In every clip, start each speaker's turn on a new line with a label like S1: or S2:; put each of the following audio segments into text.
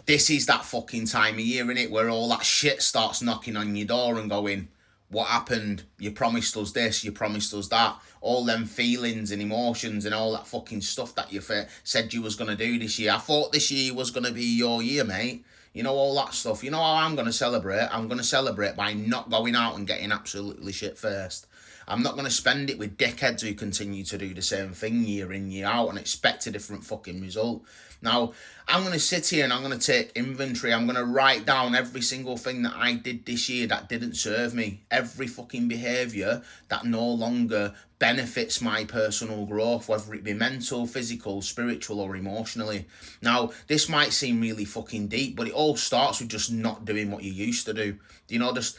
S1: this is that fucking time of year, innit, where all that shit starts knocking on your door and going, what happened? You promised us this, you promised us that. All them feelings and emotions and all that fucking stuff that you said you was going to do this year. I thought this year was going to be your year, mate. You know, all that stuff. You know how I'm going to celebrate? I'm going to celebrate by not going out and getting absolutely shit first. I'm not going to spend it with dickheads who continue to do the same thing year in, year out and expect a different fucking result. Now, I'm going to sit here and I'm going to take inventory. I'm going to write down every single thing that I did this year that didn't serve me. Every fucking behaviour that no longer benefits my personal growth, whether it be mental, physical, spiritual or emotionally. Now, this might seem really fucking deep, but it all starts with just not doing what you used to do. You know, just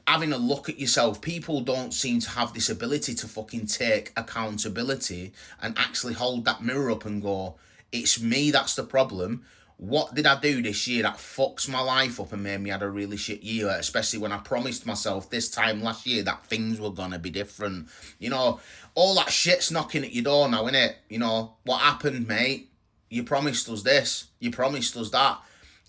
S1: having a look at yourself. People don't seem to have this ability to fucking take accountability and actually hold that mirror up and go, it's me that's the problem. What did I do this year that fucks my life up and made me have a really shit year, especially when I promised myself this time last year that things were going to be different. You know, all that shit's knocking at your door now, innit? You know, what happened, mate? You promised us this. You promised us that.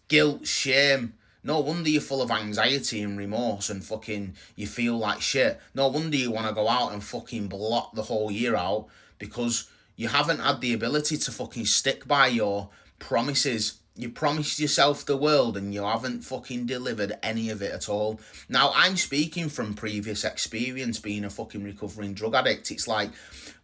S1: Guilt, shame. No wonder you're full of anxiety and remorse and fucking you feel like shit. No wonder you want to go out and fucking block the whole year out because you haven't had the ability to fucking stick by your promises. You promised yourself the world and you haven't fucking delivered any of it at all. Now, I'm speaking from previous experience being a fucking recovering drug addict. It's like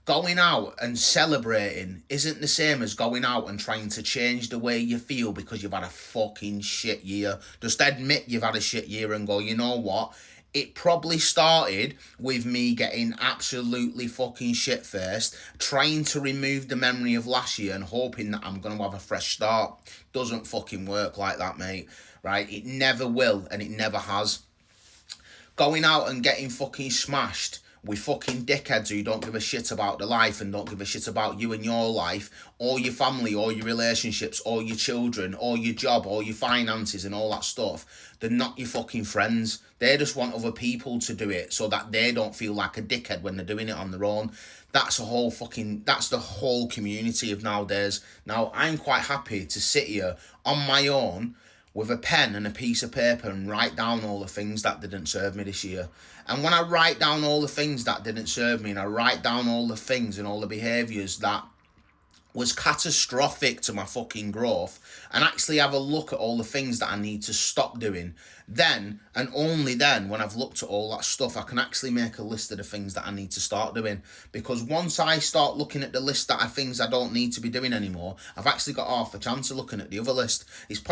S1: going out and celebrating isn't the same as going out and trying to change the way you feel because you've had a fucking shit year. Just admit you've had a shit year and go, you know what? It probably started with me getting absolutely fucking shit first, trying to remove the memory of last year and hoping that I'm going to have a fresh start. Doesn't fucking work like that, mate. Right? It never will and it never has. Going out and getting fucking smashed with fucking dickheads who don't give a shit about the life and don't give a shit about you and your life, or your family, or your relationships, or your children, or your job, or your finances and all that stuff. They're not your fucking friends. They just want other people to do it so that they don't feel like a dickhead when they're doing it on their own. That's the whole community of nowadays. Now, I'm quite happy to sit here on my own with a pen and a piece of paper and write down all the things that didn't serve me this year. And when I write down all the things that didn't serve me and I write down all the things and all the behaviours that was catastrophic to my fucking growth and actually have a look at all the things that I need to stop doing, then and only then when I've looked at all that stuff I can actually make a list of the things that I need to start doing. Because once I start looking at the list that are things I don't need to be doing anymore, I've actually got half a chance of looking at the other list. It's